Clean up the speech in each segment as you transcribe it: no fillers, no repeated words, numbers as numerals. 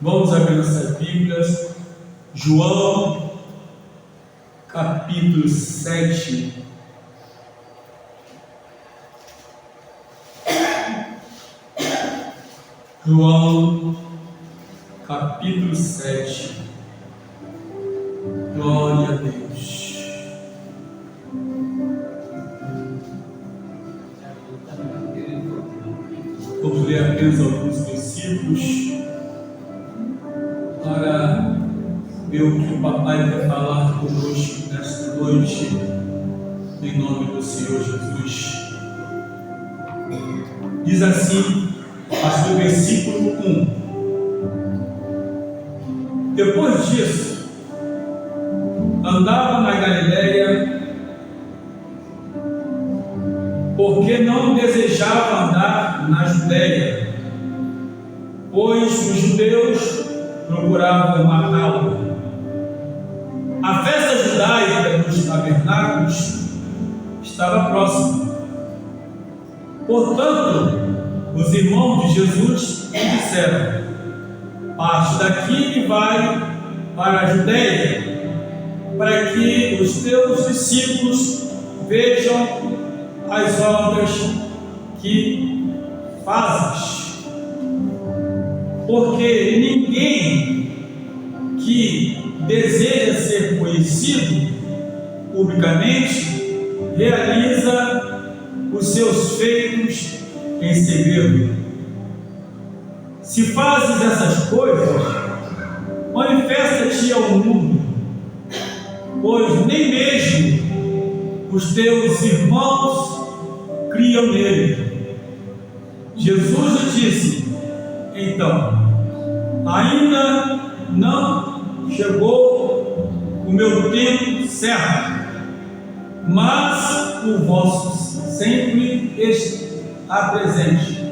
Vamos abrir nossas Bíblias, João, capítulo 7. João, capítulo 7. Glória a Deus. Vamos ler apenas alguns versículos para ver o que o Papai quer falar conosco nesta noite, em nome do Senhor Jesus. Diz assim, no versículo 1: Depois disso, andava na Galileia, porque não desejava andar na Judéia, pois os judeus procuravam matá-lo. A festa judaica dos tabernáculos estava próxima. Portanto, os irmãos de Jesus lhe disseram: parte daqui e vai para a Judéia, para que os teus discípulos vejam as obras que fazes. Porque ninguém que deseja ser conhecido publicamente realiza os seus feitos em segredo. Se fazes essas coisas, manifesta-te ao mundo, pois nem mesmo os teus irmãos criam nele. Jesus lhe disse: então, ainda não chegou o meu tempo certo, mas o vosso sempre está presente.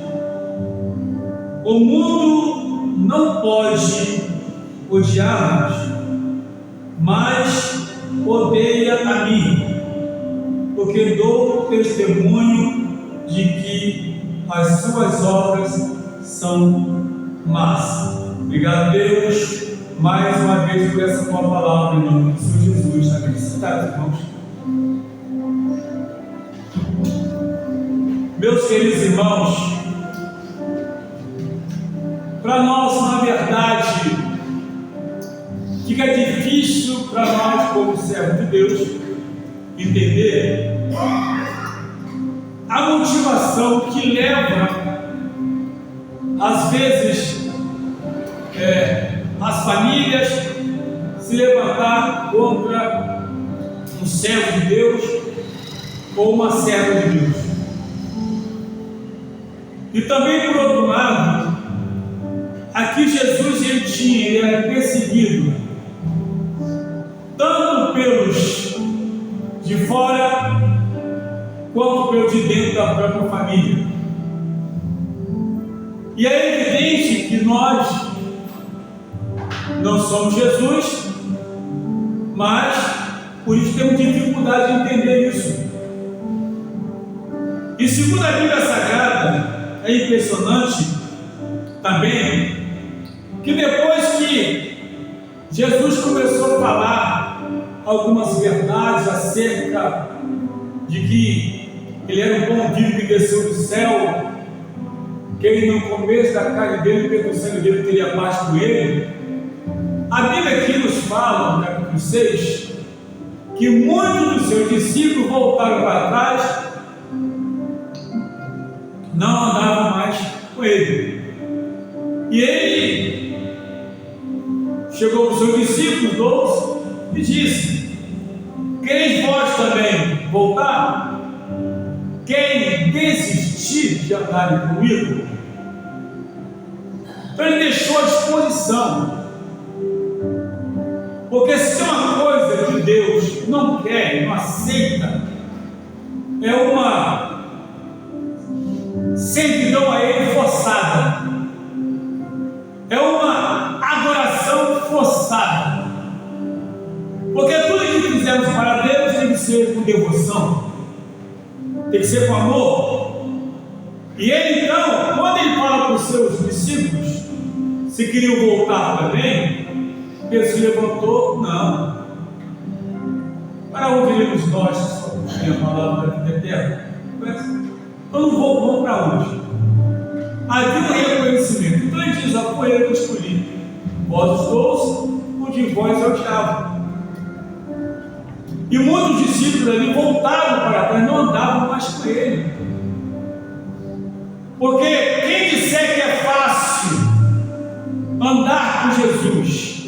O mundo não pode odiar-nos, mas odeia a mim, porque dou testemunho de que as suas obras são más. Obrigado, Deus, mais uma vez por essa tua palavra, em nome do Senhor Jesus. Amém. Sentados, irmãos. Meus queridos irmãos, para nós, na verdade, fica difícil para nós, como servos de Deus, entender a motivação que leva, às vezes, as famílias se levantar contra um servo de Deus ou uma serva de Deus. E também, por outro lado, aqui Jesus ele era perseguido tanto pelos de fora quanto pelos de dentro da própria família. E é evidente que nós não somos Jesus, mas por isso temos dificuldade de entender isso. E segundo a Bíblia Sagrada, é impressionante também que depois que Jesus começou a falar algumas verdades acerca de que ele era um bom filho que desceu do céu, que ele no começo da carne dele, pelo sangue dele, teria paz com ele, a Bíblia aqui nos fala, no capítulo 6, que muitos dos seus discípulos voltaram para trás, não andavam mais com ele. E ele chegou para os seus discípulos, 12, e disse: quereis vós também voltar? Quem desistir de andarem comigo? Então ele deixou à disposição. Porque se uma coisa que Deus não quer, não aceita, é uma servidão a Ele forçada, é uma adoração forçada. Porque tudo que fizemos para Deus tem que ser com devoção, tem que ser com amor. E ele então, quando ele fala para os seus discípulos, Se queriam voltar também, Pedro se levantou, não. Para onde iremos nós, só tinha palavra da vida eterna? Eu não vou, vamos para onde? Havia um reconhecimento. Então ele diz: foi eu que escolhi. Vós os 12, um de vós é o diabo. E muitos discípulos ali voltaram para trás, não andavam mais com ele. Porque quem disser que é fácil andar com Jesus,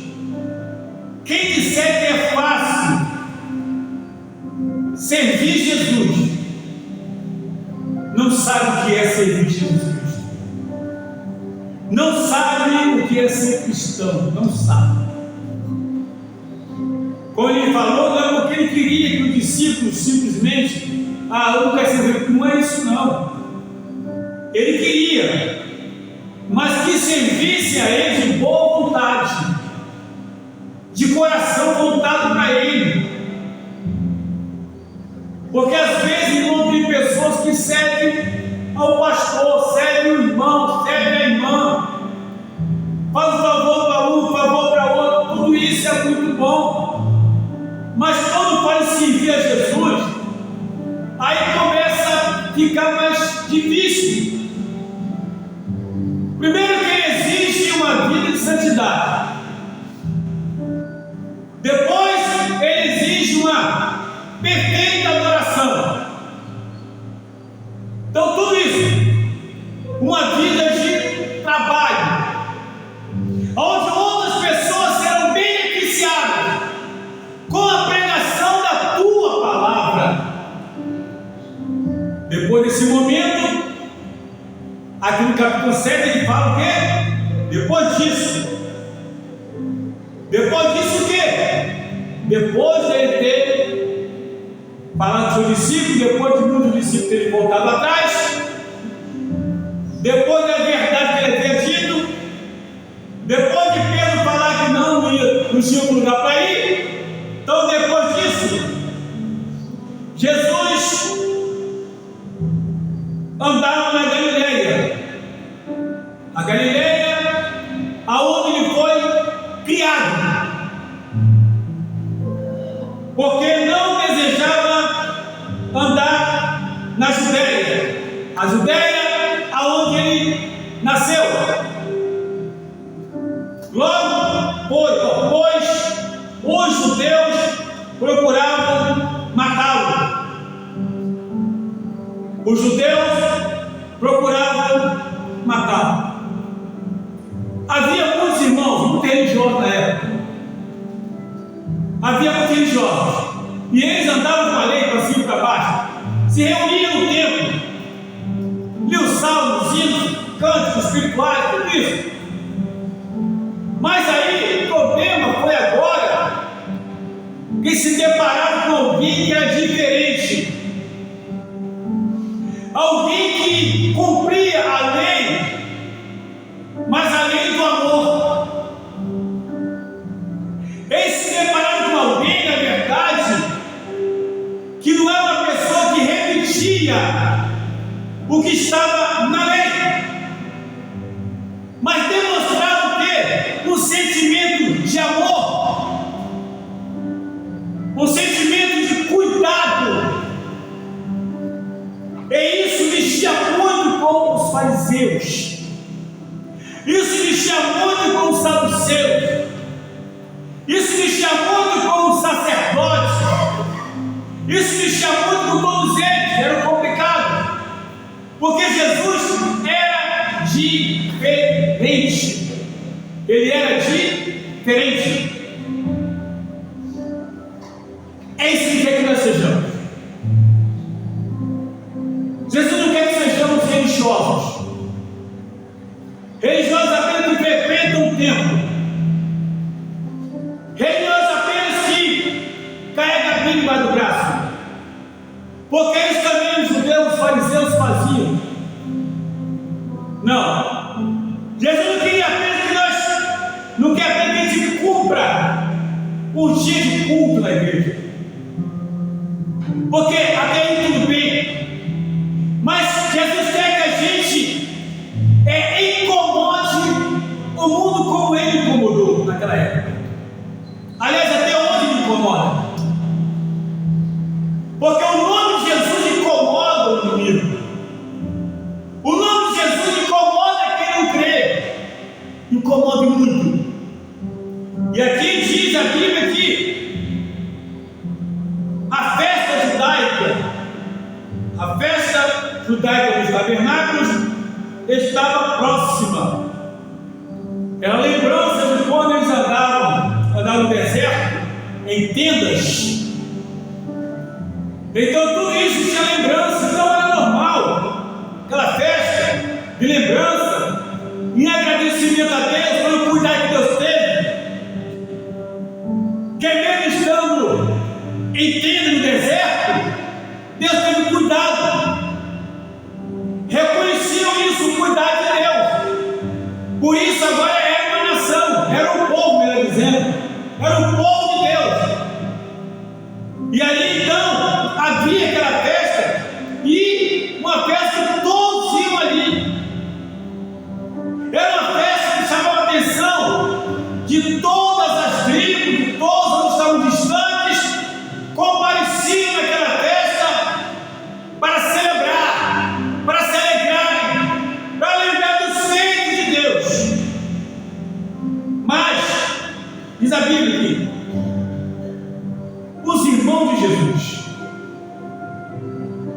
quem disser que é fácil servir Jesus, não sabe o que é servir Jesus Cristo, não sabe o que é ser cristão, não sabe. Como ele falou, não é porque ele queria que os discípulos simplesmente, não quer servir, não é isso não. Ele queria, mas que servisse a ele de boa vontade, de coração voltado para ele. Porque às vezes, irmão, tem pessoas que servem ao pastor, servem o irmão, servem a irmã, faz um favor para um, favor para outro, tudo isso é muito bom. Mas quando vai servir a Jesus, aí começa a ficar mais difícil. Primeiro que ele exige uma vida de santidade. Depois ele exige uma perfeita adoração. Então tudo isso, uma vida de trabalho, onde outras pessoas serão beneficiadas com a pregação da tua palavra. Depois desse momento, aqui no capítulo 7 ele fala o quê? Depois disso o quê? Depois de ele ter falado com seus discípulos, depois de muitos discípulos terem voltado atrás, depois da verdade que ele havia dito, depois de Pedro falar que não tinha lugar para ir, então depois disso, Jesus andava na Galileia. A Galileia, aonde ele foi criado. Porque não desejava andar na Judéia. A Judéia, aonde ele nasceu. Logo, pois os judeus procuravam matá-lo. Os judeus procuravam matá-lo. Havia muitos irmãos, muito religiosos na época. Havia muitos religiosos. E eles andavam com a lei para cima e para baixo. Se reuniam no templo. Liam salmos, hinos, cânticos espirituais, tudo isso. Mas aí o problema foi agora que se depararam com alguém que era diferente. Alguém que cumpria a lei, mas a lei do amor. Eles se depararam com alguém, na verdade, que não é uma pessoa que repetia o que estava na lei, mas demonstrava o quê? Um sentimento de amor, um sentimento de cuidado. E isso mexia muito com os fariseus, isso mexia muito com os saduceus, isso mexia muito com os sacerdotes, isso mexia muito com todos eles. Era complicado, porque Jesus era diferente. Ele era diferente. É isso que quer que nós sejamos. Jesus não quer que sejamos religiosos. Religiosos apenas que frequentam o templo. Religiosos apenas que carregam a Bíblia embaixo do braço. Porque eles também, os judeus, os fariseus faziam. Não. Jesus não queria apenas que nós, não quer apenas que a gente cumpra o dia de culto na igreja. Porque até aí tudo bem. Mas Jesus quer que a gente incomode o mundo como ele incomodou naquela época. Aliás, até hoje ele incomoda. Porque o nome de Jesus incomoda o inimigo. O nome de Jesus incomoda quem não crê. Incomoda muito. E aqui diz a Bíblia que a festa judaica dos tabernáculos estava próxima. Era a lembrança de quando eles andaram no deserto em tendas. Então tudo isso tinha lembrança, então era normal aquela festa de lembrança, em agradecimento a Deus pelo cuidado que Deus teve. Que mesmo estando em tenda no deserto, Deus teve cuidado. Reconheciam isso, o cuidado de Deus. Por isso agora era uma nação, era um povo, melhor dizendo, era um povo de Deus. E ali então havia aquela festa, e uma festa que todos iam ali. Era uma festa que chamava a atenção de todas as tribos, de todos os que estavam distantes, compareciam naquela festa para celebrar, para se alegrarem, para lembrar dos feitos de Deus. Mas, diz a Bíblia aqui, os irmãos de Jesus,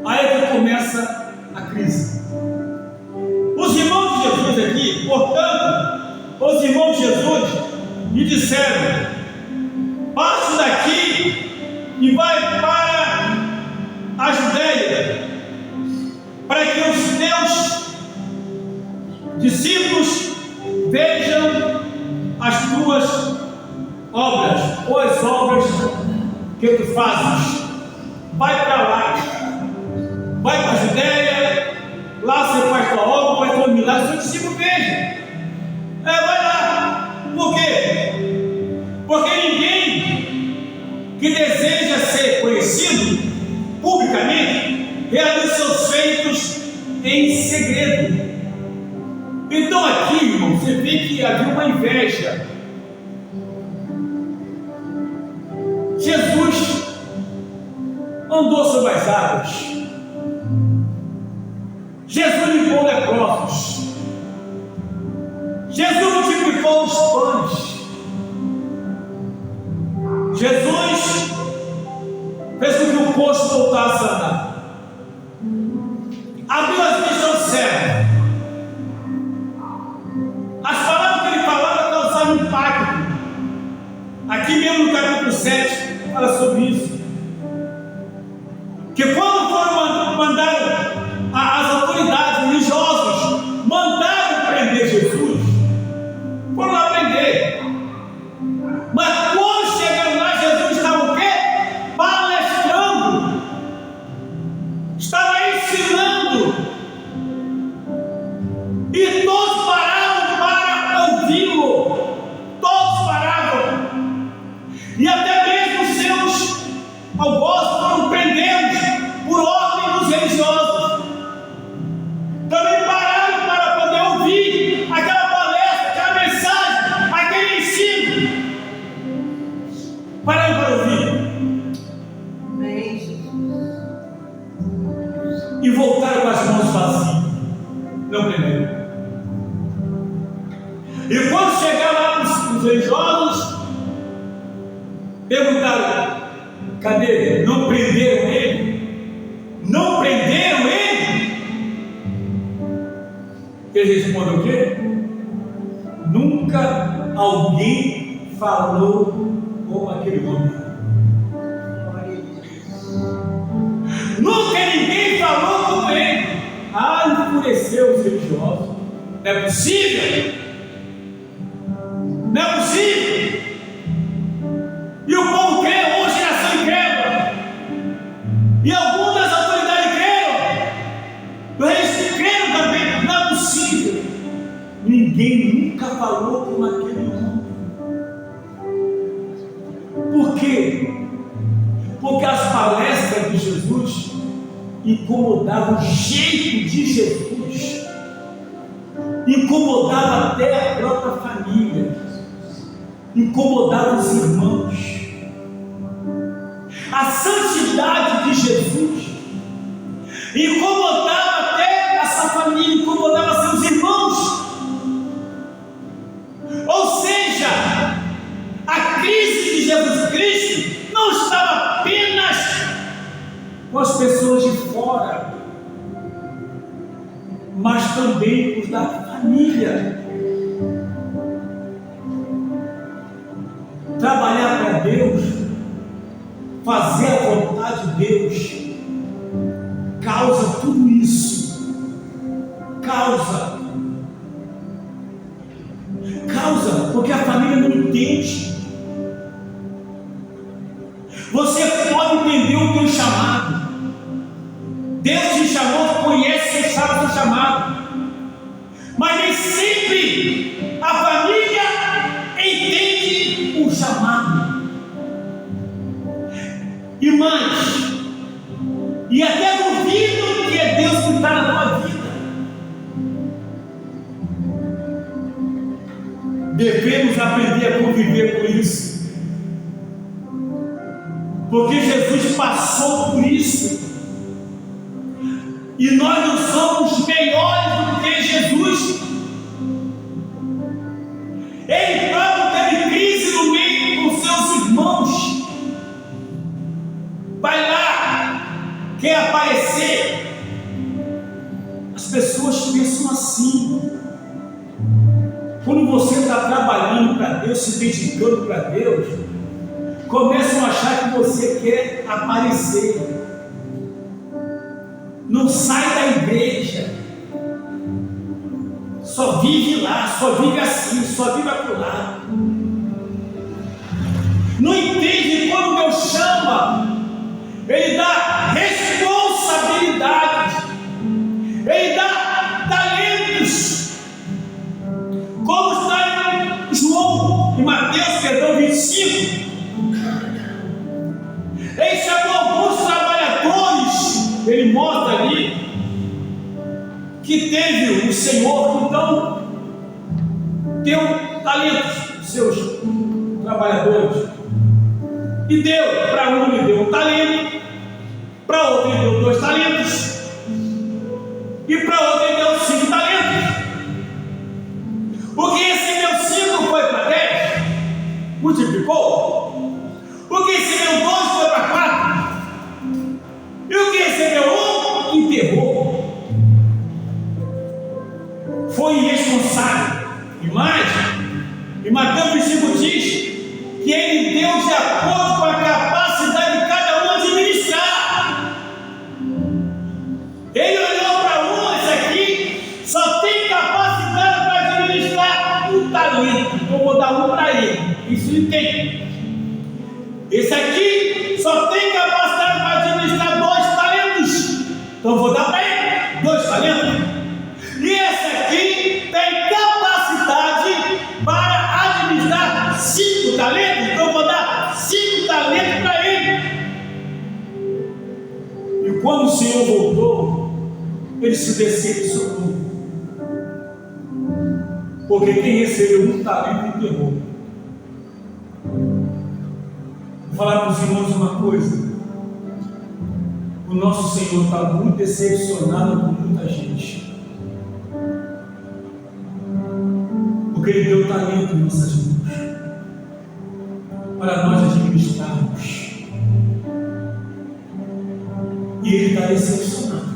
aí é que começa a crise. Os irmãos de Jesus aqui, portanto, os irmãos de Jesus lhe disseram: parte daqui e vai para a Judéia, para que os teus discípulos vejam as tuas obras, ou as obras que tu fazes. Vai para lá, vai para a Judéia, lá você faz tua obra, faz teu milagre, seu discípulo veja. Vai lá. Por quê? Porque ninguém que deseja ser conhecido publicamente realiza seus feitos em segredo. Então aqui, irmão, você vê que havia uma inveja. Jesus andou sobre as águas. Jesus limpou leprosos. Jesus multiplicou os pães. Jesus fez com que o coxo voltasse a andar. Abriu as vistas ao céu. As palavras que ele falava causaram impacto. Aqui mesmo no capítulo 7 fala sobre isso. Que quando foram mandaram as autoridades religiosas, mandaram prender Jesus, foram lá prender. Mas quando chegaram lá, Jesus estava o quê? Palestrando. Estava ensinando. E todos pararam para ouvi-lo. Todos pararam. E até mesmo seus algozes foram prendidos por ordem dos religiosos. Também pararam para poder ouvir aquela palestra, aquela mensagem, aquele ensino. Pararam para ouvir. E voltaram com as mãos vazias. Não prenderam. E quando chegaram lá os religiosos, perguntaram: cadê ele? Não prenderam ele? Não prenderam ele? Ele respondeu o quê? Nunca alguém falou como aquele homem. Nunca ninguém falou como ele. Enfureceu os religiosos. Não é possível? Não é possível? E o povo crê, hoje geração incrédula. E algumas autoridades creram. Eles creram também. Não é possível. Ninguém nunca falou como aquele homem. Por quê? Porque as palestras de Jesus incomodavam o jeito de Jesus. incomodava até a própria família, incomodava os irmãos. A santidade de Jesus incomodava até essa família, incomodava seus irmãos. Ou seja, a crise de Jesus Cristo não estava apenas com as pessoas de fora, mas também com os da família. Trabalhar para Deus, fazer a vontade de Deus, causa tudo isso. Causa, porque a família não entende. Você pode entender o teu chamado. Deus te chamou, conhece seu chamado, mas nem sempre a família entende o chamado. Irmãs, e até duvido que é Deus que está na tua vida. Devemos aprender a conviver com isso, porque Jesus passou por isso, e nós não somos melhores do que Jesus. Ele próprio teve crise no meio com seus irmãos. Vai lá, quer aparecer. As pessoas pensam assim. Quando você está trabalhando para Deus, se dedicando para Deus, começam a achar que você quer aparecer. Não sai da igreja, só vive lá, só vive assim, só vive acolá. Não entende quando Deus chama, Ele dá responsabilidade, Ele dá talentos, como está em João, em Mateus, 25. Ele chamou alguns trabalhadores. Ele mostra ali que teve o Senhor, então deu talentos, seus trabalhadores, e deu para um, ele deu um talento, para outro ele deu 2 talentos, e para outro ele deu 5 talentos. O que recebeu 5 foi para 10, multiplicou. O que recebeu 2 foi para 4. E o que recebeu 1, enterrou. Foi irresponsável. E mais, em Mateus 25 diz que ele deu de acordo com a capacidade de cada um administrar. Ele olhou para esse aqui, só tem capacidade para administrar um talento, então vou dar um para ele. Isso ele tem. Esse aqui só tem capacidade para administrar 2 talentos, então vou dar para ele 2 talentos. E esse aqui tem capacidade para administrar 5 talentos, então vou dar 5 talentos para ele. E quando o Senhor voltou, ele se decepcionou, porque quem recebeu um talento enterrou. Vou falar para os irmãos uma coisa: o nosso Senhor está muito decepcionado com muita gente, porque Ele deu talento em nossas mãos para nós administrarmos, e Ele está decepcionado,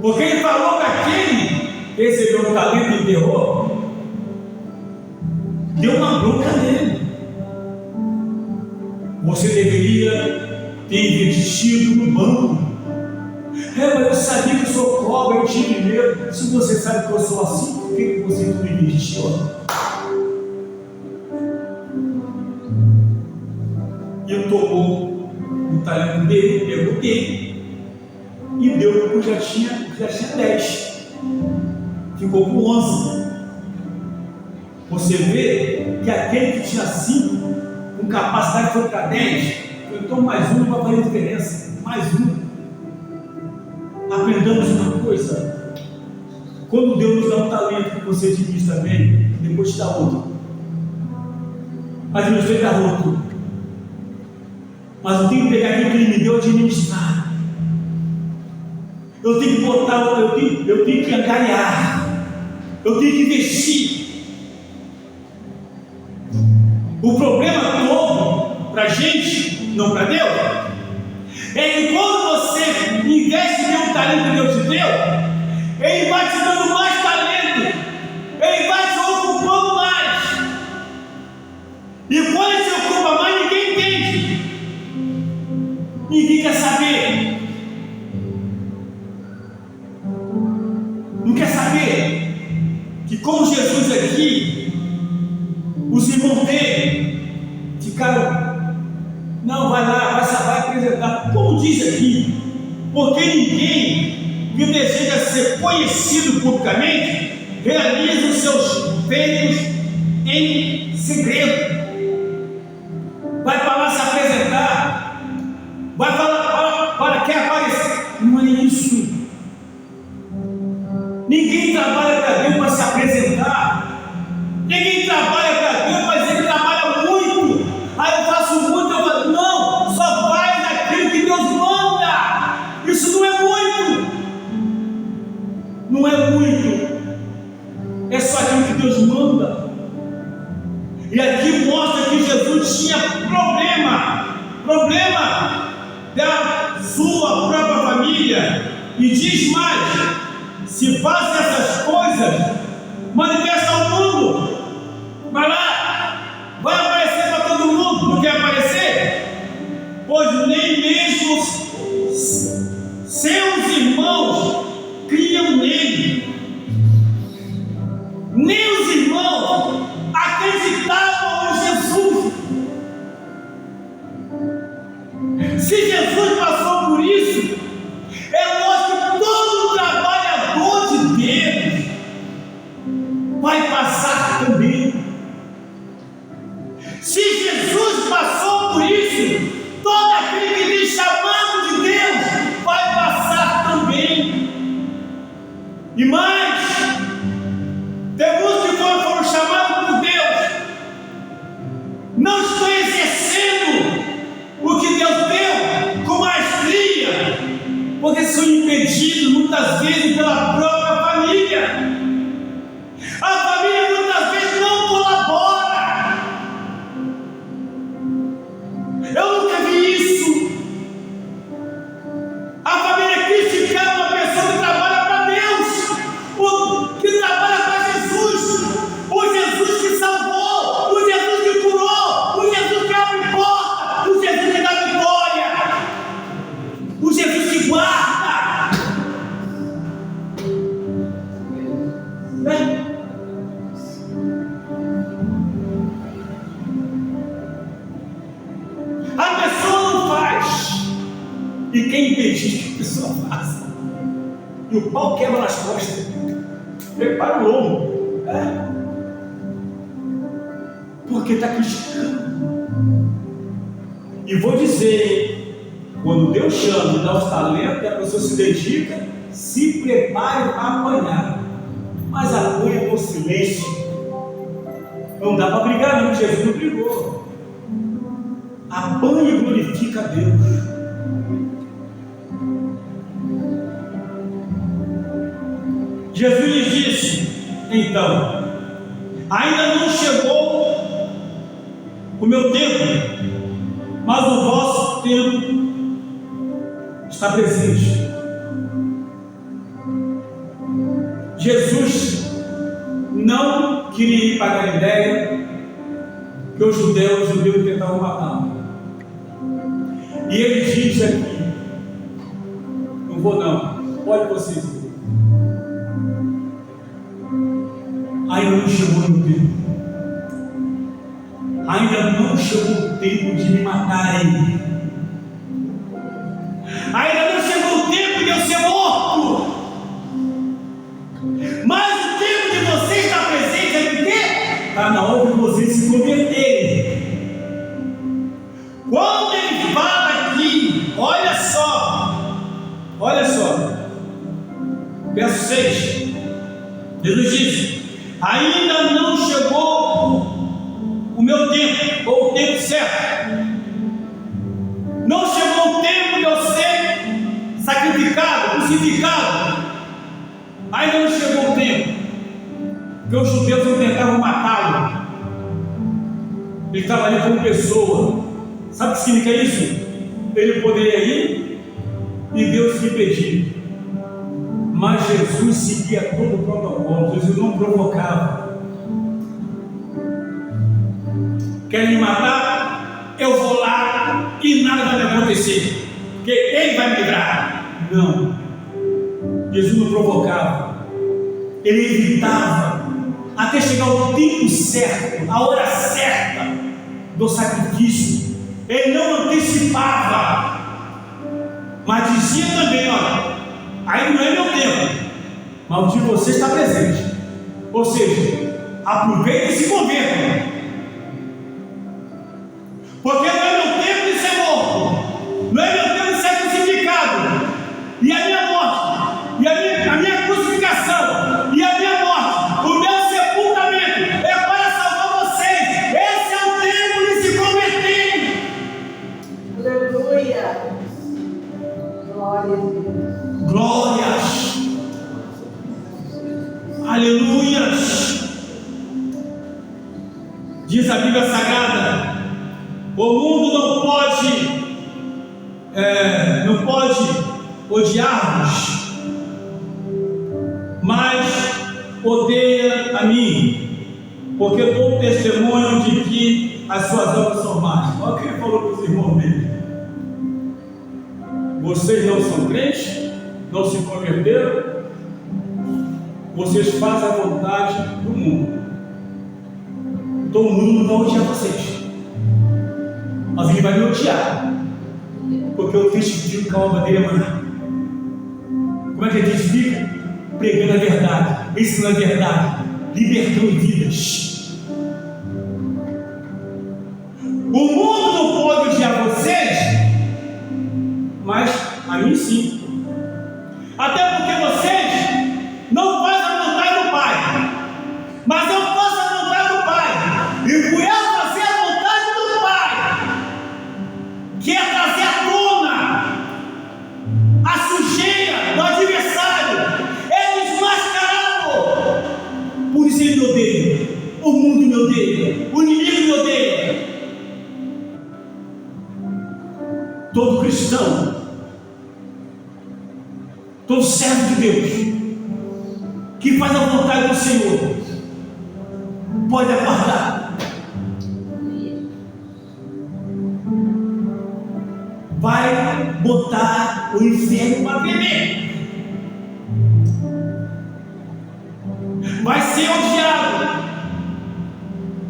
porque Ele falou para aquele que recebeu um talento e enterrou, deu uma bronca nele. Você deveria ter investido no banco. Mas eu sabia que eu sou pobre, eu tinha medo. Se você sabe que eu sou assim, por que você não investiu? E ele tomou o talento dele, pegou dele e deu porque já tinha 10. Ficou com 11. Você vê que aquele que tinha 5, com capacidade, foi para 10, então mais um não vai fazer diferença. Mais um. A aprendamos uma coisa: quando Deus nos dá um talento que você administra bem, depois te dá outro. Mas eu sei dar outro. Mas eu tenho que pegar aquilo que Ele me deu e administrar. Eu tenho que botar, eu tenho que angariar. Eu tenho que investir. O problema todo para a gente, não para Deus, é que quando você investe no talento que Deus te deu, Ele vai te dando mais talento, Ele vai te ocupando mais. E quando Ele se ocupa mais, ninguém entende, ninguém quer saber, não quer saber que, como Jesus aqui, os irmãos dele ficaram, não, vai lá, vai apresentar, como diz aqui, porque ninguém que deseja ser conhecido publicamente realiza os seus feitos em segredo. Vai para lá se apresentar, vai para quer aparecer. Não é isso. Ninguém trabalha para Deus para se apresentar. Ninguém trabalha para Deus para dizer que trabalha muito. Aí eu faço muito, eu falo, não, só faz aquilo que Deus manda. Isso não é muito. Não é muito. É só aquilo que Deus manda. E aqui mostra que Jesus tinha problema da sua própria família. E diz mais: se fazem essas coisas, manifesta ao mundo. Vai lá, vai aparecer para todo mundo. Não quer aparecer? Pois nem mesmo seus irmãos criam nele. Nem os irmãos acreditavam em Jesus. Se Jesus passou por isso, é lógico que todo trabalhador de Deus vai passar também. Se Jesus passou por isso, todo aquele que tem chamado de Deus vai passar também. E mais, temos que foram chamados por Deus, não estão exercendo o que Deus deu com maestria, porque são impedidos muitas vezes pela própria família. A família muitas vezes não colabora. Eu nunca vi isso. A família criticando uma pessoa que trabalha para Deus, que trabalha para Jesus, o Jesus que salvou, o Jesus que curou, o Jesus que abre porta, o Jesus que dá vitória, o Jesus que guarda. Né? A pessoa não faz, e quem impedir que a pessoa faça, e o pau quebra nas costas, prepara o lombo, porque está criticando. E vou dizer, quando Deus chama e dá os talentos e a pessoa se dedica, se prepare para apanhar, mas apanha por silêncio. Não dá para brigar, não. Jesus não brigou. Apanha e glorifica a Deus. Jesus lhes disse: então, ainda não chegou o meu tempo, mas o vosso tempo está presente. Jesus não queria ir para a Galileia, que os judeus tentavam matá-lo. E ele diz aqui: não vou não, olhe vocês. Ainda não chegou o tempo. Ainda não chegou o tempo de me matarem. Ainda não chegou o tempo de eu ser morto. Mas o tempo de você estar presente é de quê? Está na hora de vocês se converterem. Quando ele fala aqui, olha só, Jesus disse: ainda não chegou o meu tempo, ou o tempo certo. Não chegou o tempo de eu ser sacrificado, crucificado. Ainda não chegou o tempo. Porque os judeus não tentavam matá-lo. Ele estava ali como pessoa. Sabe o que significa isso? Ele poderia ir e Deus lhe pedir. Mas Jesus seguia todo o protocolo. Jesus não provocava. Querem me matar? Eu vou lá e nada vai me acontecer, porque Ele vai me livrar. Não. Jesus não provocava. Ele evitava até chegar o tempo certo, a hora certa do sacrifício. Ele não antecipava, mas dizia também: olha, aí não é meu tempo, mas o de você está presente. Ou seja, aproveite e se converta, porque não é meu tempo de ser morto, não é meu tempo de ser crucificado, e a minha morte, e a minha crucificação, e a minha morte, o meu sepultamento é para salvar vocês. Esse é o tempo de se converterem. Aleluia. Glória a Deus. Glórias. Aleluias. Diz a Bíblia Sagrada: o mundo não pode odiar-vos, mas odeia a mim, porque dou testemunho de que as suas obras são más. Olha o que ele falou para os irmãos dele: vocês não são crentes, não se converteram, vocês fazem a vontade do mundo. Então o mundo não vai odiar vocês, mas ele vai me odiar, porque eu testifico que a obra dele é má. Como é que ele testifica? Pregando a verdade, ensinando a verdade, libertando vidas. O mundo não pode odiar vocês, mas a mim sim. Até porque vocês não fazem a vontade do Pai, mas eu faço a vontade do Pai. E por eu fazer a vontade do Pai, que é trazer à tona a sujeira do adversário, é desmascará-lo. Por isso ele me odeia, o mundo me odeia, o inimigo me odeia. Todo cristão, todo servo de Deus que faz a vontade do Senhor pode aguardar. Vai botar o inferno para beber, vai ser odiado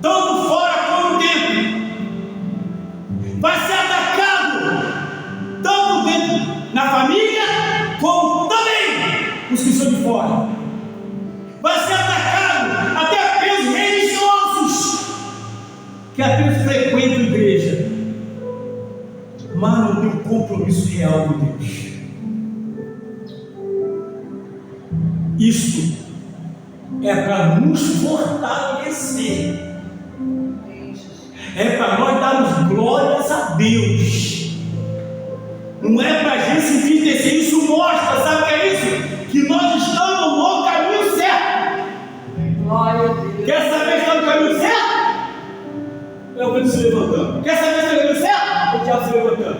tanto fora como dentro, vai ser atacado tanto dentro na família como também os que são de fora. Vai ser atacado até pelos religiosos que apenas frequentam a igreja, mas não tem um compromisso real com Deus. Isso é para nos fortalecer, é para nós darmos glórias a Deus. Não é para a gente se entristecer. Isso mostra, sabe o que é isso? Que nós estamos no caminho certo. Glória a Deus. Quer saber se está no caminho certo? É o Cristo se levantando. Quer saber se está no caminho certo? É o diabo se levantando.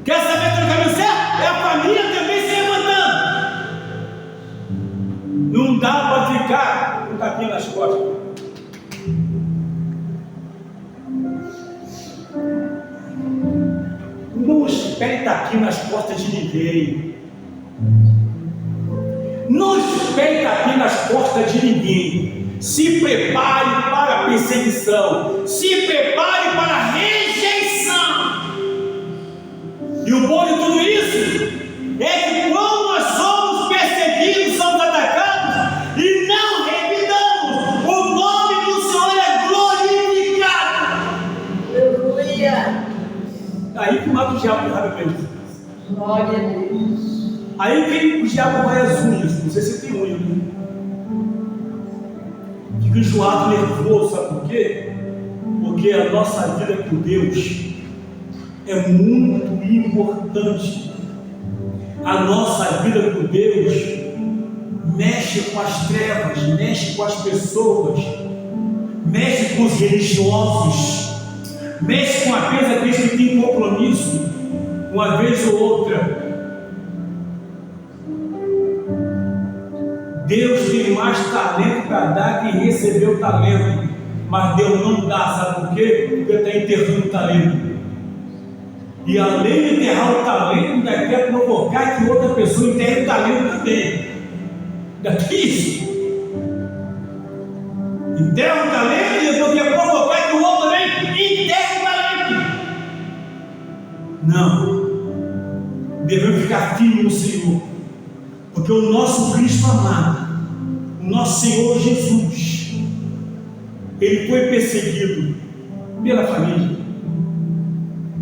Quer saber se está no caminho certo? É a família também se levantando. Não dá para ficar com o tapinha nas costas. Não espere aqui nas costas de ninguém. Não espere aqui nas costas de ninguém. Se prepare para a perseguição. Se prepare para a rejeição. E o bom de tudo isso é que quando nós somos perseguidos, somos atacados e não revidamos, o nome do Senhor é glorificado. Aleluia. Aí que mata o diabo rapidamente. Glória a Deus. Aí que o diabo vai as unhas. Não sei se tem unha, né? fica enjoado, nervoso, sabe por quê? Porque a nossa vida com Deus é muito importante. A nossa vida com Deus mexe com as trevas, mexe com as pessoas, mexe com os religiosos, mexe com aqueles que têm compromisso uma vez ou outra. Deus tem mais talento para dar que recebeu talento, mas Deus não dá, sabe por quê? Porque está enterrando o talento. E além de enterrar o talento, ainda quer provocar que outra pessoa enterre o talento também. Daqui isso. Enterra o talento e depois quer provocar que o outro também enterre o talento. Não. Devemos ficar firmes no Senhor. Porque o nosso Cristo amado, o nosso Senhor Jesus, ele foi perseguido pela família,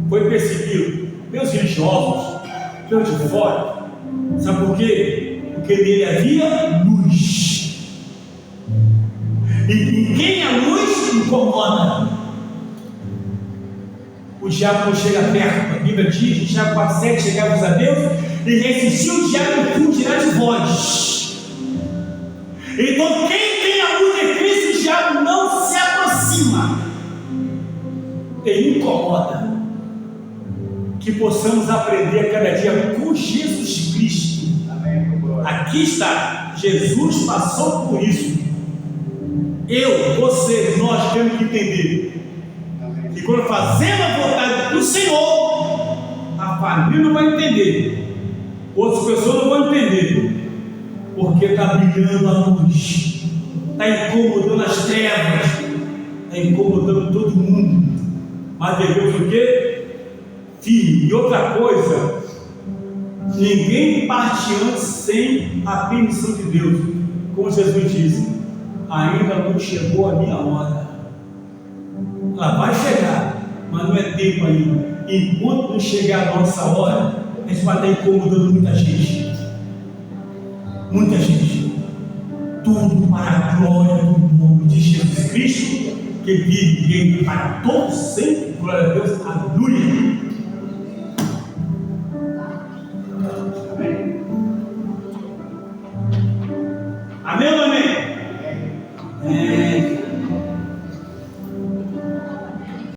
foi perseguido pelos religiosos, pelos de fora. Sabe por quê? Porque nele havia luz. E em quem a luz incomoda, o diabo não chega perto. A Bíblia diz, em Tiago 4,7, chegavos a Deus e resistiu o diabo e fugirá de vós. Então quem tem a luz de Cristo, o diabo não se aproxima, ele incomoda. Que possamos aprender a cada dia com Jesus Cristo. Aqui está, Jesus passou por isso. Eu, você, nós temos que entender que quando fazemos a vontade do Senhor, a família não vai entender, outras pessoas não vão entender, porque está brilhando a luz, está incomodando as trevas, está incomodando todo mundo. Mas devemos o quê? Firme. E outra coisa, ninguém parte antes sem a permissão de Deus. Como Jesus disse, ainda não chegou a minha hora. Ela vai chegar, mas não é tempo ainda. Enquanto não chegar a nossa hora, a gente vai estar incomodando muita gente. Muita gente. Tudo para a glória do nome de Jesus Cristo, que vive para todos sempre. Glória a Deus. Aleluia.